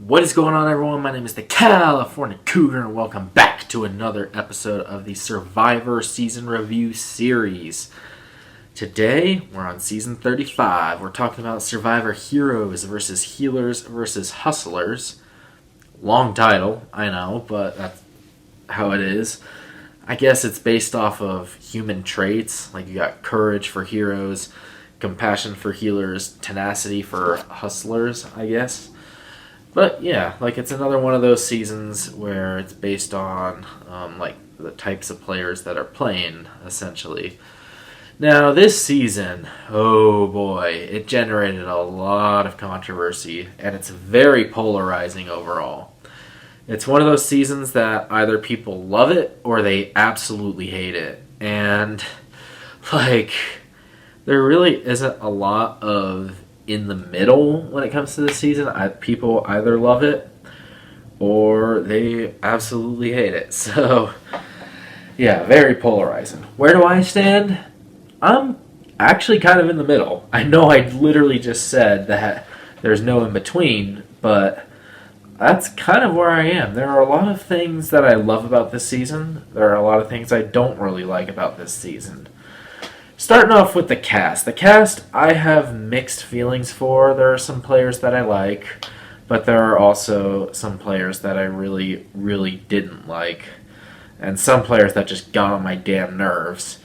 What is going on, everyone? My name is the California Cougar, and welcome back to another episode of the Survivor Season Review Series. Today, we're on Season 35. We're talking about Survivor Heroes versus Healers versus Hustlers. Long title, I know, but that's how it is. I guess it's based off of human traits, like you got courage for heroes, compassion for healers, tenacity for hustlers, I guess. But yeah, like it's another one of those seasons where it's based on like the types of players that are playing, essentially. Now this season, oh boy, it generated a lot of controversy, and it's very polarizing overall. It's one of those seasons that either people love it or they absolutely hate it. And like there really isn't a lot of in the middle when it comes to this season. People either love it or they absolutely hate it. So, yeah, very polarizing. Where do I stand? I'm actually kind of in the middle. I know I literally just said that there's no in between, but that's kind of where I am. There are a lot of things that I love about this season. There are a lot of things I don't really like about this season. Starting off with the cast. The cast I have mixed feelings for. There are some players that I like, but there are also some players that I really, really didn't like. And some players that just got on my damn nerves.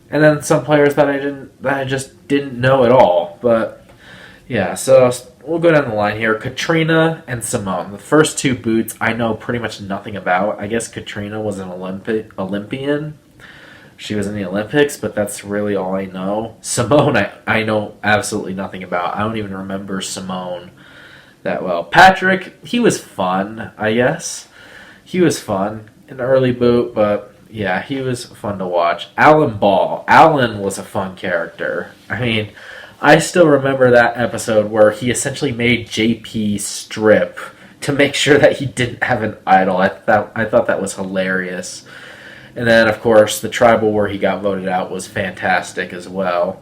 And then some players that I just didn't know at all. But yeah, so we'll go down the line here. Katrina and Simone. The first two boots I know pretty much nothing about. I guess Katrina was an Olympian. She was in the Olympics, but that's really all I know. Simone, I know absolutely nothing about. I don't even remember Simone that well. Patrick, he was fun, I guess. He was fun. An early boot, but yeah, he was fun to watch. Alan Ball. Alan was a fun character. I mean, I still remember that episode where he essentially made JP strip to make sure that he didn't have an idol. I thought that was hilarious. And then, of course, the tribal where he got voted out was fantastic as well.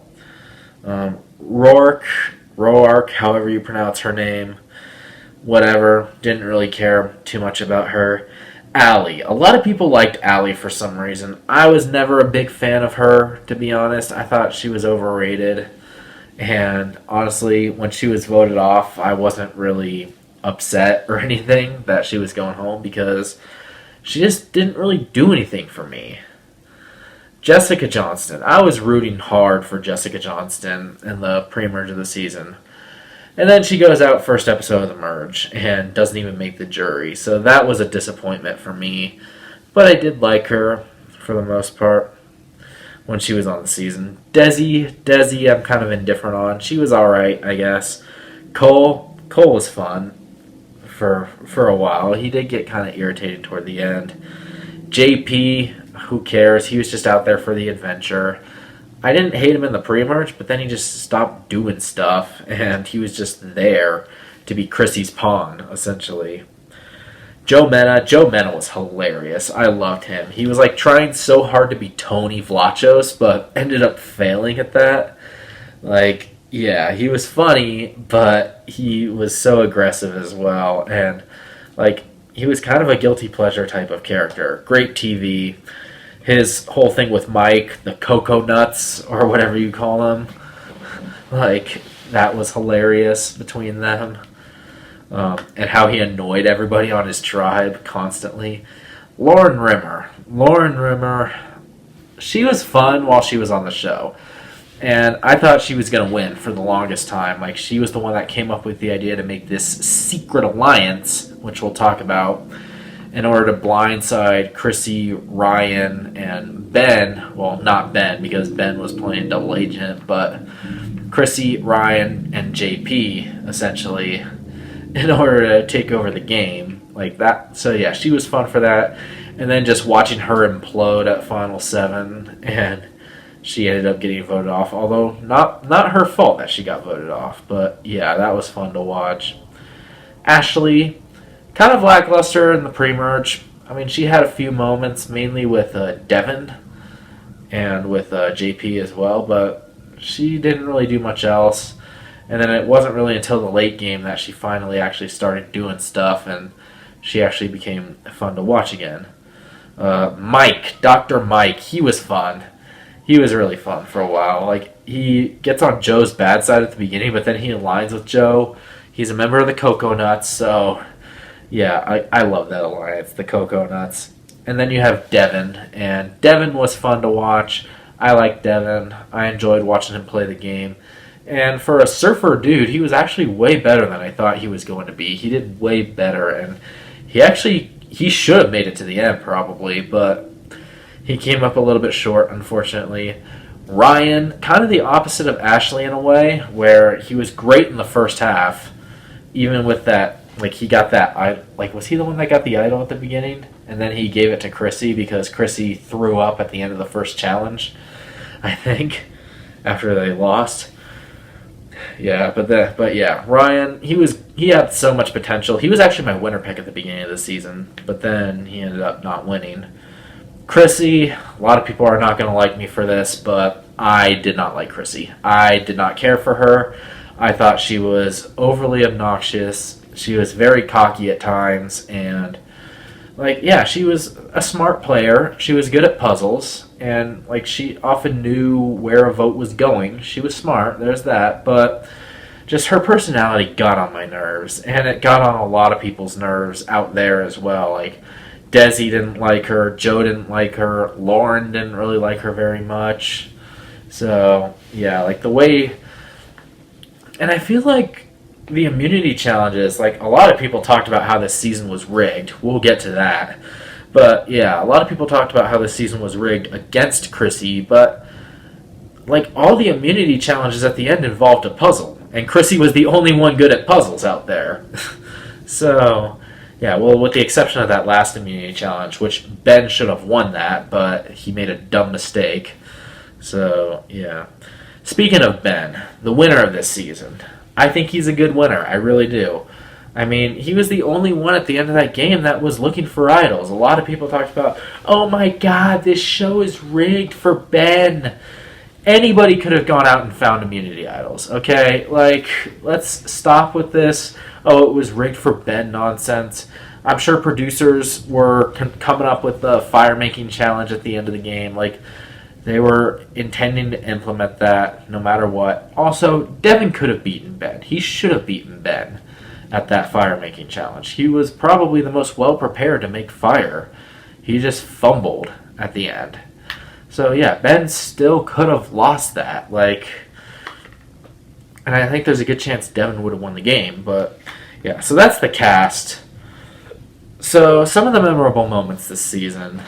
Roark, however you pronounce her name, whatever, didn't really care too much about her. Allie. A lot of people liked Allie for some reason. I was never a big fan of her, to be honest. I thought she was overrated. And honestly, when she was voted off, I wasn't really upset or anything that she was going home because she just didn't really do anything for me. Jessica Johnston. I was rooting hard for Jessica Johnston in the pre-merge of the season. And then she goes out first episode of the merge and doesn't even make the jury. So that was a disappointment for me. But I did like her for the most part when she was on the season. Desi I'm kind of indifferent on. She was alright, I guess. Cole was fun for a while. He did get kind of irritating toward the end. JP, who cares? He was just out there for the adventure. I didn't hate him in the pre-merge, but then he just stopped doing stuff, and he was just there to be Chrissy's pawn, essentially. Joe Mena was hilarious. I loved him. He was like trying so hard to be Tony Vlachos, but ended up failing at that. Like, yeah, he was funny, but he was so aggressive as well. And, like, he was kind of a guilty pleasure type of character. Great TV. His whole thing with Mike, the Cocoa Nuts, or whatever you call them, like, that was hilarious between them. And how he annoyed everybody on his tribe constantly. Lauren Rimmer, she was fun while she was on the show. And I thought she was going to win for the longest time. Like, she was the one that came up with the idea to make this secret alliance, which we'll talk about, in order to blindside Chrissy, Ryan, and Ben. Well, not Ben, because Ben was playing double agent, but Chrissy, Ryan, and JP, essentially, in order to take over the game. Like that. So, yeah, she was fun for that. And then just watching her implode at Final 7, and she ended up getting voted off, although not her fault that she got voted off. But yeah, that was fun to watch. Ashley, kind of lackluster in the pre-merge. I mean, she had a few moments, mainly with Devin and with JP as well, but she didn't really do much else. And then it wasn't really until the late game that she finally actually started doing stuff, and she actually became fun to watch again. Mike, Dr. Mike, he was fun. He was really fun for a while. Like, he gets on Joe's bad side at the beginning, but then he aligns with Joe. He's a member of the Cocoa Nuts, so yeah, I love that alliance, the Cocoa Nuts. And then you have Devin, and Devin was fun to watch. I like Devin. I enjoyed watching him play the game. And for a surfer dude, he was actually way better than I thought he was going to be. He did way better, and he should have made it to the end probably, but he came up a little bit short, unfortunately. Ryan, kind of the opposite of Ashley in a way, where he was great in the first half, even with that, like he got that, like was he the one that got the idol at the beginning? And then he gave it to Chrissy because Chrissy threw up at the end of the first challenge, I think, after they lost. Yeah, but yeah, Ryan, he had so much potential. He was actually my winner pick at the beginning of the season, but then he ended up not winning. Chrissy, a lot of people are not going to like me for this, but I did not like Chrissy. I did not care for her. I thought she was overly obnoxious. She was very cocky at times, and like, yeah, she was a smart player. She was good at puzzles, and like she often knew where a vote was going. She was smart, there's that, but just her personality got on my nerves, and it got on a lot of people's nerves out there as well. Like, Desi didn't like her, Joe didn't like her, Lauren didn't really like her very much. So, yeah, like the way... And I feel like the immunity challenges, like a lot of people talked about how this season was rigged. We'll get to that. But yeah, a lot of people talked about how this season was rigged against Chrissy, but like all the immunity challenges at the end involved a puzzle, and Chrissy was the only one good at puzzles out there. So, yeah, well, with the exception of that last immunity challenge, which Ben should have won that, but he made a dumb mistake. So, yeah. Speaking of Ben, the winner of this season, I think he's a good winner. I really do. I mean, he was the only one at the end of that game that was looking for idols. A lot of people talked about, oh my god, this show is rigged for Ben. Anybody could have gone out and found immunity idols, okay? Like, let's stop with this, oh, it was rigged for Ben nonsense. I'm sure producers were coming up with the fire-making challenge at the end of the game. Like, they were intending to implement that no matter what. Also, Devin could have beaten Ben. He should have beaten Ben at that fire-making challenge. He was probably the most well-prepared to make fire. He just fumbled at the end. So, yeah, Ben still could have lost that. Like, and I think there's a good chance Devin would have won the game. But, yeah, so that's the cast. So, some of the memorable moments this season.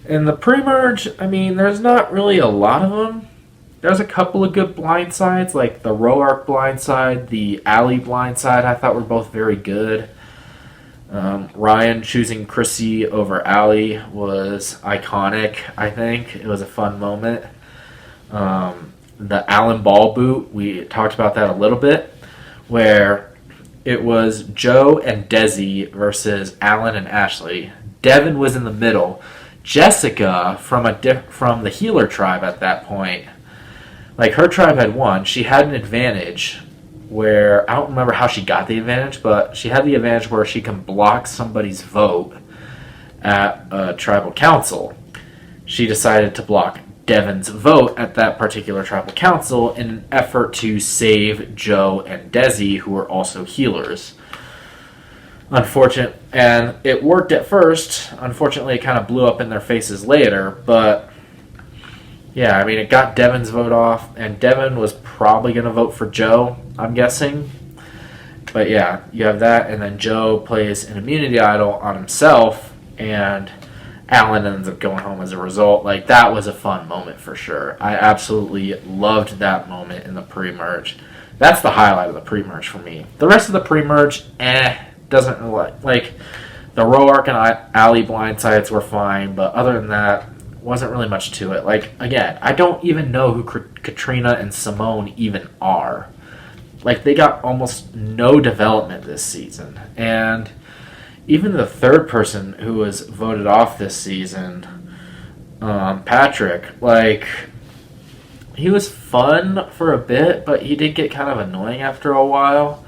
In the pre-merge, I mean, there's not really a lot of them. There's a couple of good blindsides, like the Roark blindside, the Allie blindside, I thought were both very good. Ryan choosing Chrissy over Allie was iconic, I think. It was a fun moment. The Allen ball boot, we talked about that a little bit, where it was Joe and Desi versus Alan and Ashley. Devin was in the middle. Jessica from the healer tribe at that point, like her tribe had won. She had an advantage where I don't remember how she got the advantage, but she had the advantage where she can block somebody's vote at a tribal council. She decided to block Devin's vote at that particular tribal council in an effort to save Joe and Desi, who were also healers. Unfortunate, and it worked at first. Unfortunately, it kind of blew up in their faces later, but yeah, I mean, it got Devin's vote off, and Devin was probably going to vote for Joe, I'm guessing. But yeah, you have that, and then Joe plays an immunity idol on himself, and Alan ends up going home as a result. Like, that was a fun moment for sure. I absolutely loved that moment in the pre-merge. That's the highlight of the pre-merge for me. The rest of the pre-merge, doesn't like the Roark and Allie blindsides were fine, but other than that, wasn't really much to it. Like, again, I don't even know who Katrina and Simone even are. Like, they got almost no development this season, and even the third person who was voted off this season, Patrick, like, he was fun for a bit, but he did get kind of annoying after a while.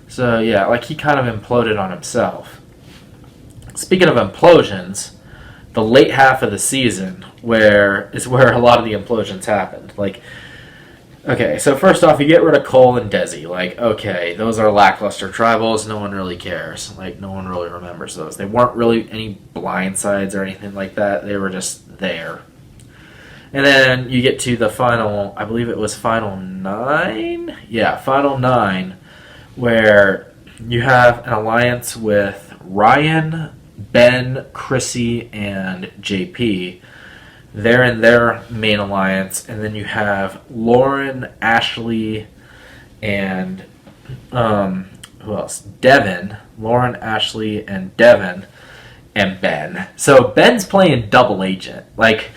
So yeah, like he kind of imploded on himself. Speaking of implosions, the late half of the season where a lot of the implosions happened. Like, okay, so first off, you get rid of Cole and Desi. Like, okay, those are lackluster tribals. No one really cares. Like, no one really remembers those. They weren't really any blindsides or anything like that. They were just there. And then you get to the final, I believe it was final 9? Yeah, final 9, where you have an alliance with Ryan, Ben, Chrissy, and JP. They're in their main alliance, and then you have Lauren, Ashley, and who else? Devin. Lauren, Ashley, and Devin, and Ben. So Ben's playing double agent. Like,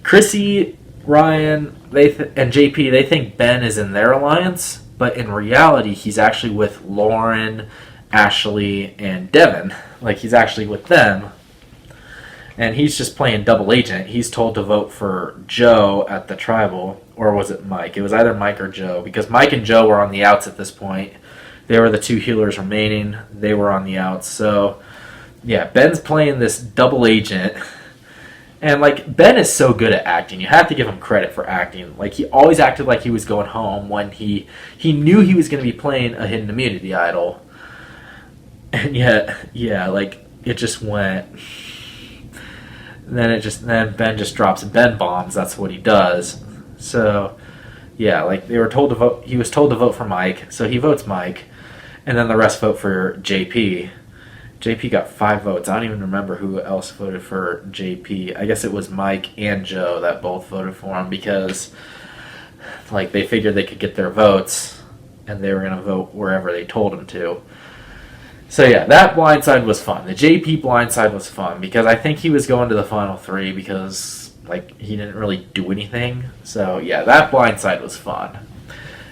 Chrissy, Ryan, and JP, they think Ben is in their alliance, but in reality, he's actually with Lauren, Ashley, and Devin. Like, he's actually with them. And he's just playing double agent. He's told to vote for Joe at the tribal. Or was it Mike? It was either Mike or Joe. Because Mike and Joe were on the outs at this point. They were the 2 healers remaining. They were on the outs. So, yeah, Ben's playing this double agent. And, like, Ben is so good at acting. You have to give him credit for acting. Like, he always acted like he was going home when he knew he was going to be playing a hidden immunity idol. And yet, yeah, like, it just went. Then Ben just drops Ben bombs. That's what he does. So, yeah, like they were told to vote. He was told to vote for Mike, so he votes Mike, and then the rest vote for JP. JP got 5 votes. I don't even remember who else voted for JP. I guess it was Mike and Joe that both voted for him because, like, they figured they could get their votes, and they were gonna vote wherever they told them to. So yeah, that blindside was fun. The JP blindside was fun because I think he was going to the final 3 because like he didn't really do anything. So yeah, that blindside was fun.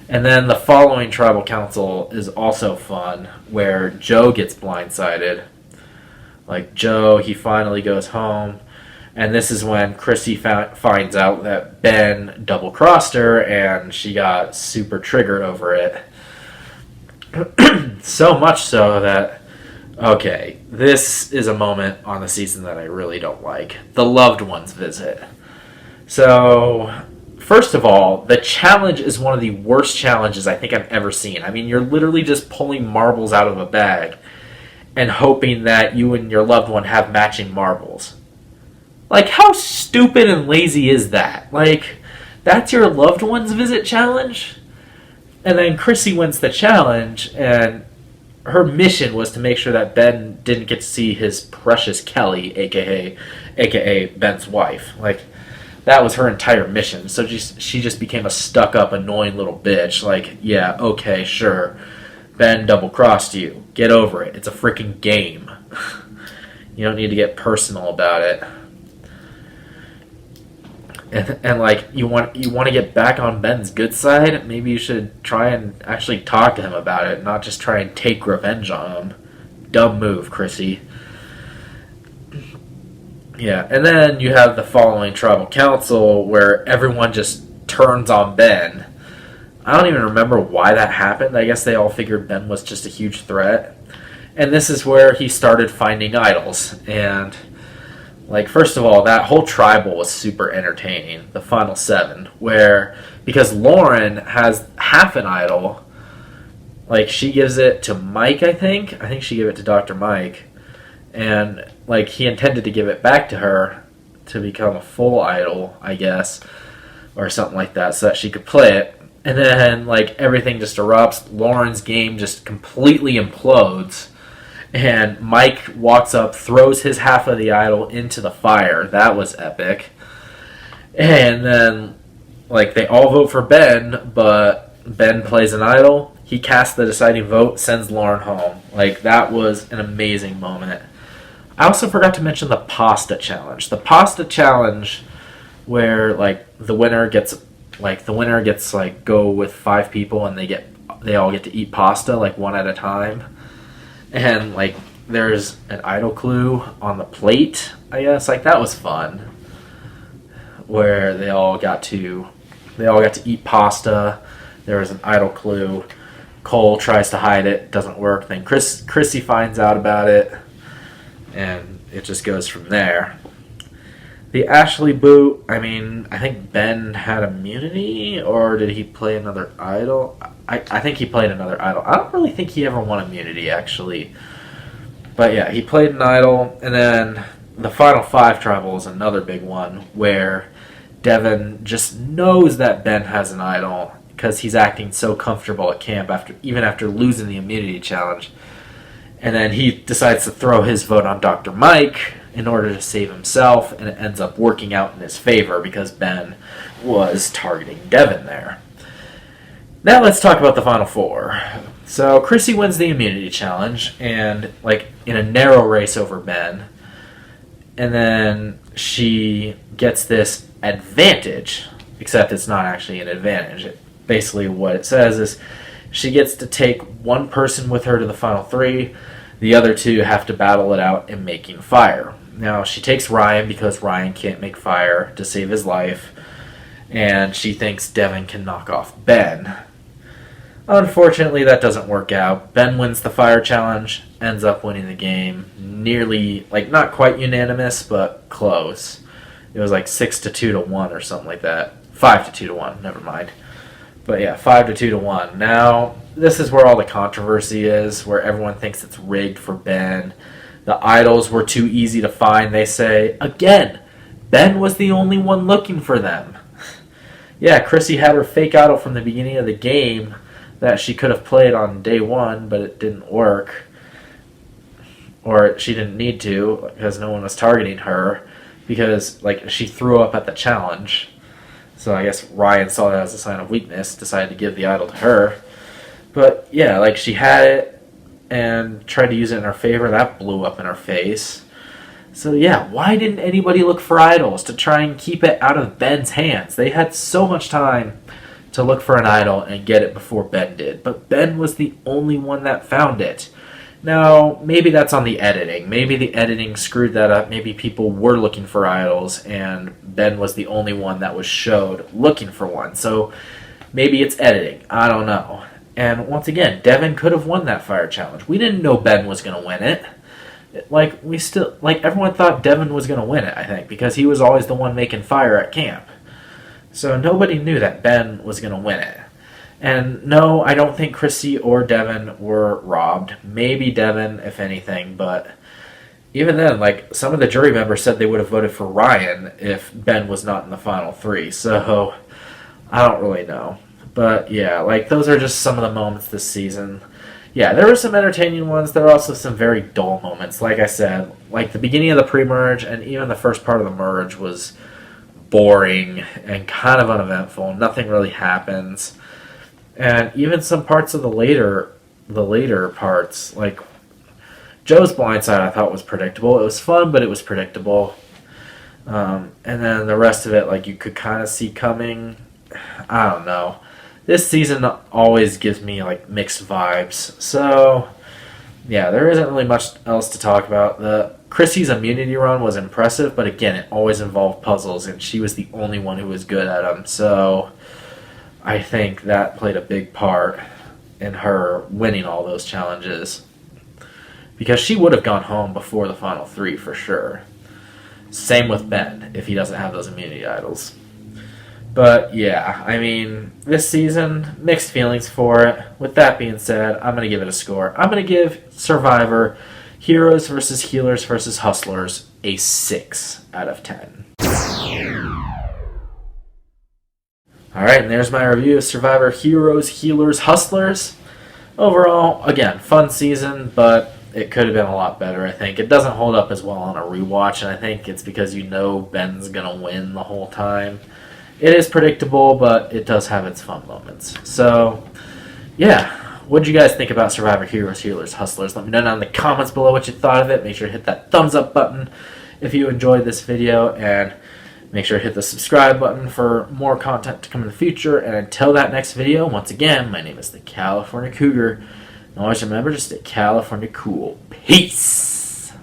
And then the following tribal council is also fun where Joe gets blindsided. Like Joe, he finally goes home. And this is when Chrissy finds out that Ben double-crossed her and she got super triggered over it. So much so that, okay, this is a moment on the season that I really don't like. The loved ones visit. So, first of all, the challenge is one of the worst challenges I think I've ever seen. I mean, you're literally just pulling marbles out of a bag and hoping that you and your loved one have matching marbles. Like, how stupid and lazy is that? Like, that's your loved ones visit challenge? And then Chrissy wins the challenge, and her mission was to make sure that Ben didn't get to see his precious Kelly, aka Ben's wife. Like, that was her entire mission. So she just became a stuck-up, annoying little bitch. Like, yeah, okay, sure. Ben double-crossed you. Get over it. It's a freaking game. You don't need to get personal about it. And like you want to get back on Ben's good side, maybe you should try and actually talk to him about it, not just try and take revenge on him. Dumb move, Chrissy. Yeah, and then you have the following tribal council where everyone just turns on Ben. I don't even remember why that happened. I guess they all figured Ben was just a huge threat. And this is where he started finding idols. And like, first of all, that whole tribal was super entertaining, the final 7, where, because Lauren has half an idol, like, she gives it to Mike, I think she gave it to Dr. Mike, and, like, he intended to give it back to her to become a full idol, I guess, or something like that, so that she could play it, and then, like, everything just erupts, Lauren's game just completely implodes, and Mike walks up, throws his half of the idol into the fire. That was epic. And then, like, they all vote for Ben, but Ben plays an idol. He casts the deciding vote, sends Lauren home. Like, that was an amazing moment. I also forgot to mention the pasta challenge. The pasta challenge where, like, the winner gets, like, go with 5 people and they all get to eat pasta, like, one at a time. And, like, there's an idol clue on the plate, I guess. Like, that was fun. Where they all got to They all got to eat pasta. There was an idol clue. Cole tries to hide it, doesn't work. Then Chrissy finds out about it, and it just goes from there. The Ashley boot, I mean, I think Ben had immunity, or did he play another idol? I think he played another idol. I don't really think he ever won immunity, actually. But yeah, he played an idol, and then the Final Five Tribal is another big one, where Devin just knows that Ben has an idol, because he's acting so comfortable at camp, even after losing the immunity challenge. And then he decides to throw his vote on Dr. Mike in order to save himself, and it ends up working out in his favor because Ben was targeting Devin there. Now let's talk about the Final Four. So Chrissy wins the immunity challenge, and in a narrow race over Ben, and then she gets this advantage, except it's not actually an advantage. Basically what it says is she gets to take one person with her to the Final Three. The other two have to battle it out in making fire. Now, she takes Ryan because Ryan can't make fire to save his life, and she thinks Devin can knock off Ben. Unfortunately, that doesn't work out. Ben wins the fire challenge, ends up winning the game. Nearly, not quite unanimous, but close. It was 6-2 to 1 or something like that. 5-2 to 1, never mind. But yeah, 5-2 to 1. Now, this is where all the controversy is, where everyone thinks it's rigged for Ben. The idols were too easy to find, they say. Again, Ben was the only one looking for them. Yeah, Chrissy had her fake idol from the beginning of the game that she could have played on day one, but it didn't work. Or she didn't need to, because no one was targeting her, because she threw up at the challenge. So I guess Ryan saw that as a sign of weakness, decided to give the idol to her. But yeah, she had it and tried to use it in her favor. That blew up in her face. So yeah, why didn't anybody look for idols to try and keep it out of Ben's hands? They had so much time to look for an idol and get it before Ben did. But Ben was the only one that found it. Now, maybe that's on the editing. Maybe the editing screwed that up. Maybe people were looking for idols and Ben was the only one that was showed looking for one. So maybe it's editing. I don't know. And once again, Devin could have won that fire challenge. We didn't know Ben was going to win it. Everyone thought Devin was going to win it, I think, because he was always the one making fire at camp. So nobody knew that Ben was going to win it. And no, I don't think Chrissy or Devin were robbed. Maybe Devin, if anything, but even then, some of the jury members said they would have voted for Ryan if Ben was not in the Final Three. So I don't really know. But yeah, those are just some of the moments this season. Yeah, there were some entertaining ones. There were also some very dull moments. Like I said, the beginning of the pre-merge and even the first part of the merge was boring and kind of uneventful. Nothing really happens. And even some parts of the later parts, Joe's blindside, I thought was predictable. It was fun, but it was predictable. And then the rest of it, you could kind of see coming. I don't know. This season always gives me mixed vibes. So yeah, there isn't really much else to talk about. The Chrissy's immunity run was impressive, but again, it always involved puzzles, and she was the only one who was good at them. So I think that played a big part in her winning all those challenges, because she would have gone home before the Final Three for sure. Same with Ben if he doesn't have those immunity idols. But yeah, I mean, this season, mixed feelings for it. With that being said, I'm going to give it a score. I'm going to give Survivor Heroes vs. Healers vs. Hustlers a 6 out of 10. Alright, and there's my review of Survivor Heroes, Healers, Hustlers. Overall, again, fun season, but it could have been a lot better, I think. It doesn't hold up as well on a rewatch, and I think it's because you know Ben's going to win the whole time. It is predictable, but it does have its fun moments. So, yeah. What did you guys think about Survivor Heroes, Healers, Hustlers? Let me know down in the comments below what you thought of it. Make sure to hit that thumbs up button if you enjoyed this video, and make sure to hit the subscribe button for more content to come in the future. And until that next video, once again, my name is the California Cougar. And always remember to stay California cool. Peace!